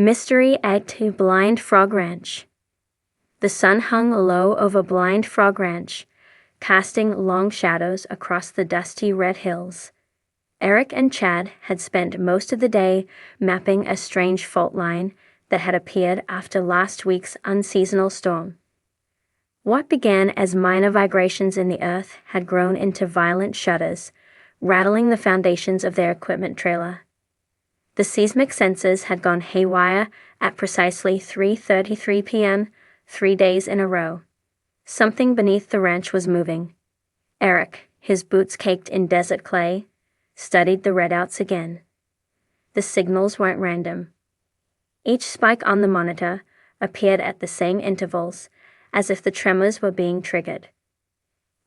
Mystery at Blind Frog Ranch. The sun hung low over Blind Frog Ranch, casting long shadows across the dusty red hills. Eric and Chad had spent most of the day mapping a strange fault line that had appeared after last week's unseasonal storm. What began as minor vibrations in the earth had grown into violent shudders, rattling the foundations of their equipment trailer. The seismic sensors had gone haywire at precisely 3:33 p.m., 3 days in a row. Something beneath the ranch was moving. Eric, his boots caked in desert clay, studied the readouts again. The signals weren't random. Each spike on the monitor appeared at the same intervals, as if the tremors were being triggered.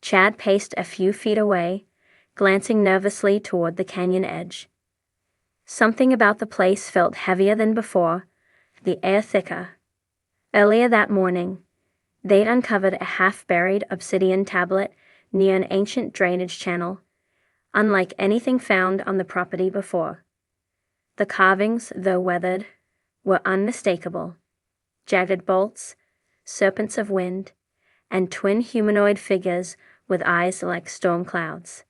Chad paced a few feet away, glancing nervously toward the canyon edge. Something about the place felt heavier than before, the air thicker. Earlier that morning, they'd uncovered a half-buried obsidian tablet near an ancient drainage channel, unlike anything found on the property before. The carvings, though weathered, were unmistakable. Jagged bolts, serpents of wind, and twin humanoid figures with eyes like storm clouds.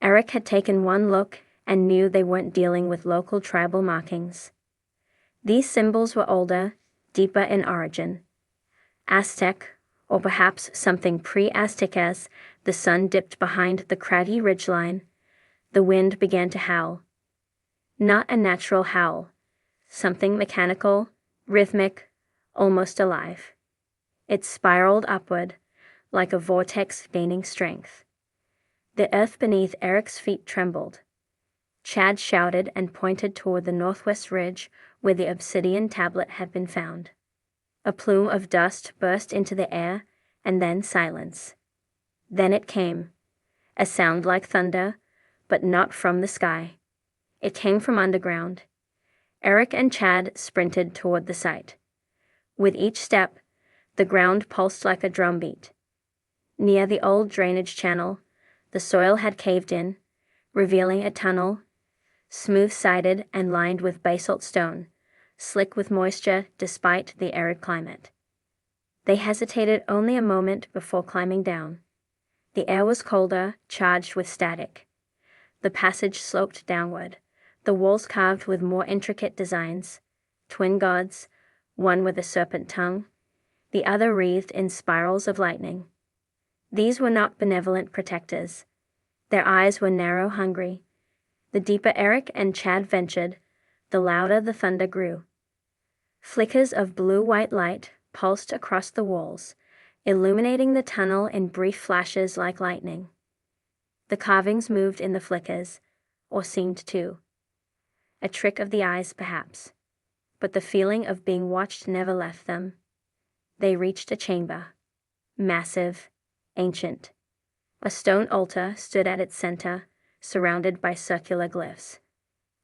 Eric had taken one look and knew they weren't dealing with local tribal markings. These symbols were older, deeper in origin. Aztec, or perhaps something pre-Aztec. As the sun dipped behind the craggy ridgeline, the wind began to howl. Not a natural howl, something mechanical, rhythmic, almost alive. It spiraled upward, like a vortex gaining strength. The earth beneath Eric's feet trembled. Chad shouted and pointed toward the northwest ridge where the obsidian tablet had been found. A plume of dust burst into the air, and then silence. Then it came, a sound like thunder, but not from the sky. It came from underground. Eric and Chad sprinted toward the site. With each step, the ground pulsed like a drumbeat. Near the old drainage channel, the soil had caved in, revealing a tunnel, smooth-sided and lined with basalt stone, slick with moisture despite the arid climate. They hesitated only a moment before climbing down. The air was colder, charged with static. The passage sloped downward, the walls carved with more intricate designs, twin gods, one with a serpent tongue, the other wreathed in spirals of lightning. These were not benevolent protectors. Their eyes were narrow, hungry. The deeper Eric and Chad ventured, the louder the thunder grew. Flickers of blue-white light pulsed across the walls, illuminating the tunnel in brief flashes like lightning. The carvings moved in the flickers, or seemed to. A trick of the eyes, perhaps. But the feeling of being watched never left them. They reached a chamber. Massive, ancient. A stone altar stood at its center, surrounded by circular glyphs.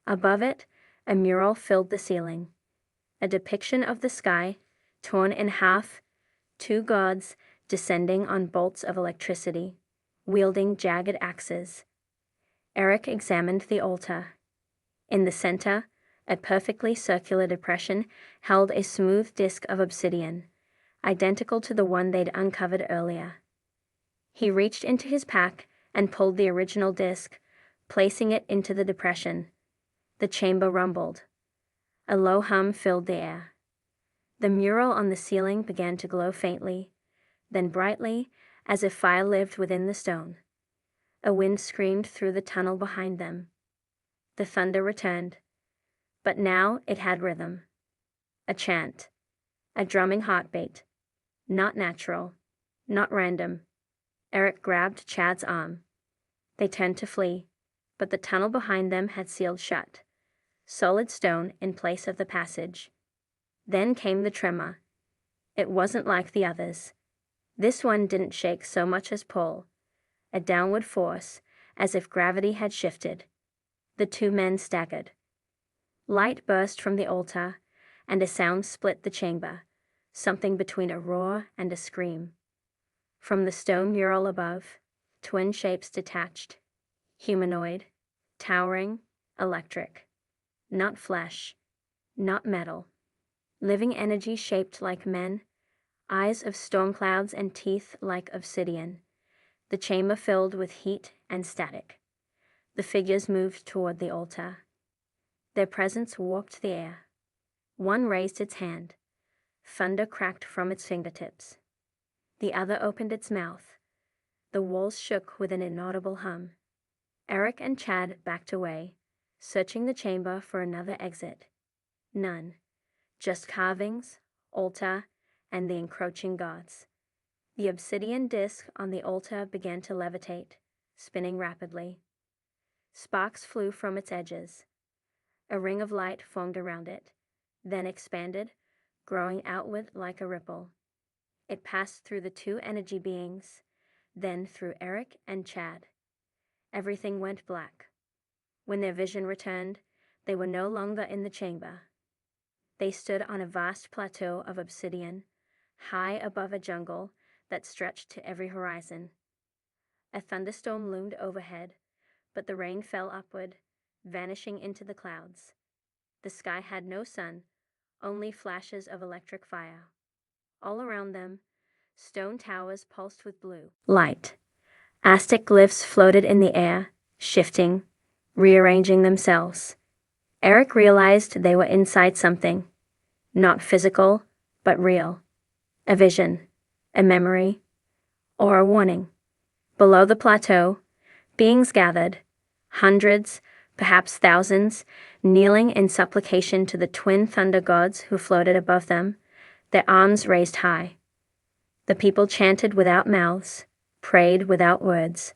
Above it, a mural filled the ceiling. A depiction of the sky, torn in half, two gods descending on bolts of electricity, wielding jagged axes. Eric examined the altar. In the center, a perfectly circular depression held a smooth disk of obsidian, identical to the one they'd uncovered earlier. He reached into his pack and pulled the original disk, placing it into the depression. The chamber rumbled. A low hum filled the air. The mural on the ceiling began to glow faintly, then brightly, as if fire lived within the stone. A wind screamed through the tunnel behind them. The thunder returned, but now it had rhythm. A chant, a drumming heartbeat. Not natural, not random. Eric grabbed Chad's arm. They turned to flee, but the tunnel behind them had sealed shut. Solid stone in place of the passage. Then came the tremor. It wasn't like the others. This one didn't shake so much as pull. A downward force, as if gravity had shifted. The two men staggered. Light burst from the altar, and a sound split the chamber, something between a roar and a scream. From the stone mural above, twin shapes detached. Humanoid, towering, electric. Not flesh, not metal, living energy shaped like men, eyes of storm clouds and teeth like obsidian. The chamber filled with heat and static. The figures moved toward the altar. Their presence walked the air. One raised its hand. Thunder cracked from its fingertips. The other opened its mouth. The walls shook with an inaudible hum. Eric and Chad backed away, searching the chamber for another exit. None. Just carvings, altar, and the encroaching gods. The obsidian disc on the altar began to levitate, spinning rapidly. Sparks flew from its edges. A ring of light formed around it, then expanded, growing outward like a ripple. It passed through the two energy beings, then through Eric and Chad. Everything went black. When their vision returned, they were no longer in the chamber. They stood on a vast plateau of obsidian, high above a jungle that stretched to every horizon. A thunderstorm loomed overhead, but the rain fell upward, vanishing into the clouds. The sky had no sun, only flashes of electric fire. All around them, stone towers pulsed with blue light. Aztec glyphs floated in the air, shifting, rearranging themselves. Eric realized they were inside something, not physical, but real. A vision, a memory, or a warning. Below the plateau, beings gathered, hundreds, perhaps thousands, kneeling in supplication to the twin thunder gods who floated above them, their arms raised high. The people chanted without mouths, prayed without words.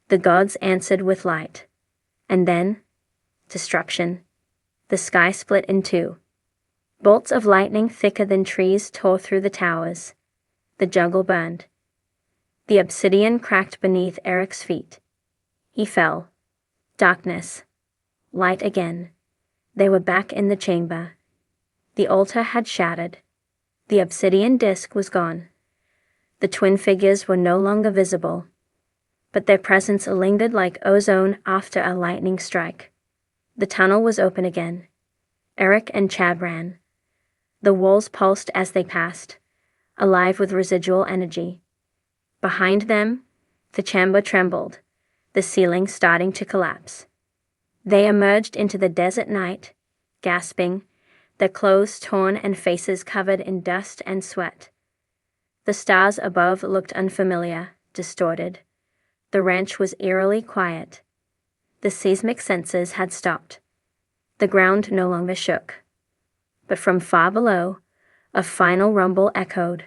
The gods answered with light. And then, destruction. The sky split in two. Bolts of lightning thicker than trees tore through the towers. The jungle burned. The obsidian cracked beneath Eric's feet. He fell. Darkness. Light again. They were back in the chamber. The altar had shattered. The obsidian disc was gone. The twin figures were no longer visible, but their presence lingered like ozone after a lightning strike. The tunnel was open again. Eric and Chad ran. The walls pulsed as they passed, alive with residual energy. Behind them, the chamber trembled, the ceiling starting to collapse. They emerged into the desert night, gasping, their clothes torn and faces covered in dust and sweat. The stars above looked unfamiliar, distorted. The ranch was eerily quiet. The seismic sensors had stopped. The ground no longer shook. But from far below, a final rumble echoed,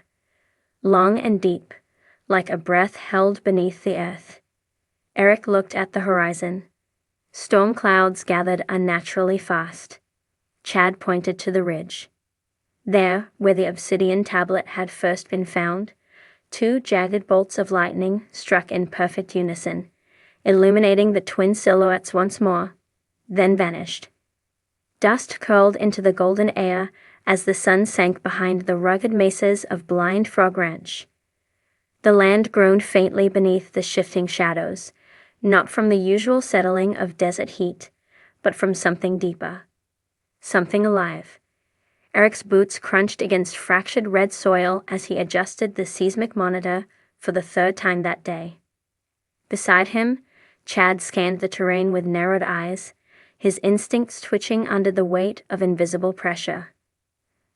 long and deep, like a breath held beneath the earth. Eric looked at the horizon. Storm clouds gathered unnaturally fast. Chad pointed to the ridge. There, where the obsidian tablet had first been found, two jagged bolts of lightning struck in perfect unison, illuminating the twin silhouettes once more, then vanished. Dust curled into the golden air as the sun sank behind the rugged mesas of Blind Frog Ranch. The land groaned faintly beneath the shifting shadows, not from the usual settling of desert heat, but from something deeper. Something alive. Eric's boots crunched against fractured red soil as he adjusted the seismic monitor for the third time that day. Beside him, Chad scanned the terrain with narrowed eyes, his instincts twitching under the weight of invisible pressure.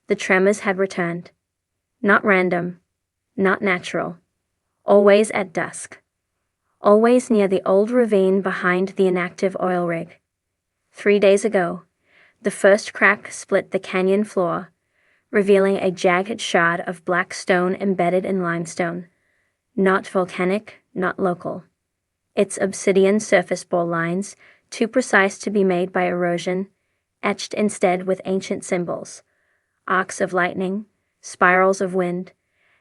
The tremors had returned. Not random, not natural. Always at dusk. Always near the old ravine behind the inactive oil rig. 3 days ago, the first crack split the canyon floor, revealing a jagged shard of black stone embedded in limestone. Not volcanic, not local. Its obsidian surface bore lines, too precise to be made by erosion, etched instead with ancient symbols, arcs of lightning, spirals of wind,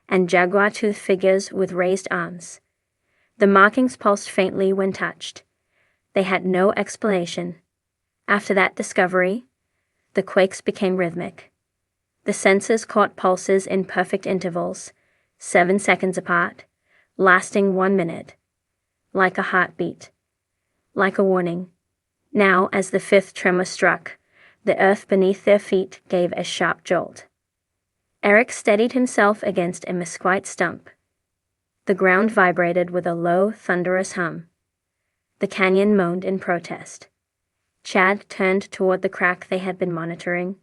and jaguar-tooth figures with raised arms. The markings pulsed faintly when touched. They had no explanation. After that discovery, the quakes became rhythmic. The sensors caught pulses in perfect intervals, 7 seconds apart, lasting 1 minute. Like a heartbeat. Like a warning. Now, as the fifth tremor struck, The earth beneath their feet gave a sharp jolt. Eric steadied himself against a mesquite stump. The ground vibrated with a low, thunderous hum. The canyon moaned in protest. Chad turned toward the crack they had been monitoring,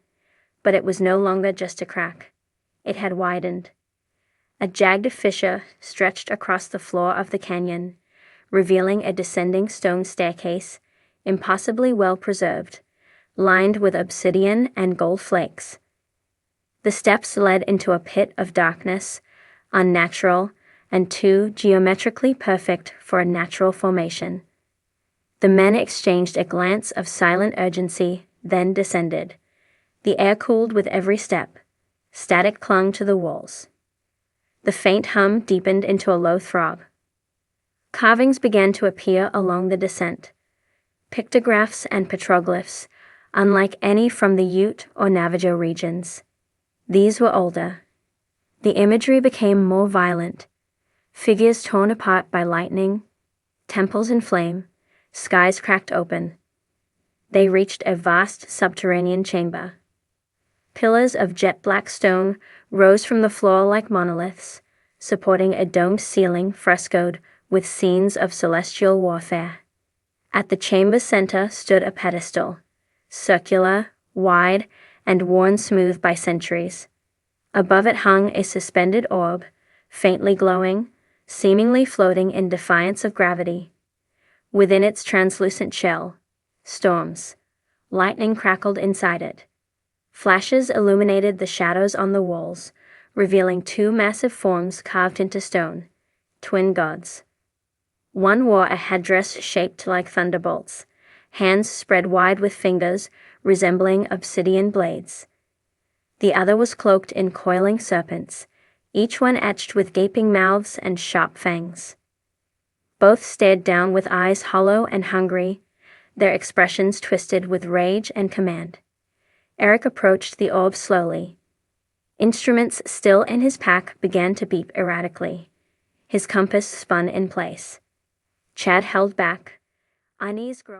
but it was no longer just a crack. It had widened. A jagged fissure stretched across the floor of the canyon, revealing a descending stone staircase, impossibly well preserved, lined with obsidian and gold flakes. The steps led into a pit of darkness, unnatural, and too geometrically perfect for a natural formation. The men exchanged a glance of silent urgency, then descended. The air cooled with every step. Static clung to the walls. The faint hum deepened into a low throb. Carvings began to appear along the descent. Pictographs and petroglyphs, unlike any from the Ute or Navajo regions. These were older. The imagery became more violent. Figures torn apart by lightning, temples in flame, skies cracked open. They reached a vast subterranean chamber. Pillars of jet-black stone rose from the floor like monoliths, supporting a domed ceiling frescoed with scenes of celestial warfare. At the chamber's center stood a pedestal, circular, wide, and worn smooth by centuries. Above it hung a suspended orb, faintly glowing, seemingly floating in defiance of gravity. Within its translucent shell, storms. Lightning crackled inside it. Flashes illuminated the shadows on the walls, revealing two massive forms carved into stone, twin gods. One wore a headdress shaped like thunderbolts, hands spread wide with fingers resembling obsidian blades. The other was cloaked in coiling serpents, each one etched with gaping mouths and sharp fangs. Both stared down with eyes hollow and hungry, their expressions twisted with rage and command. Eric approached the orb slowly. Instruments still in his pack began to beep erratically. His compass spun in place. Chad held back, unease growing.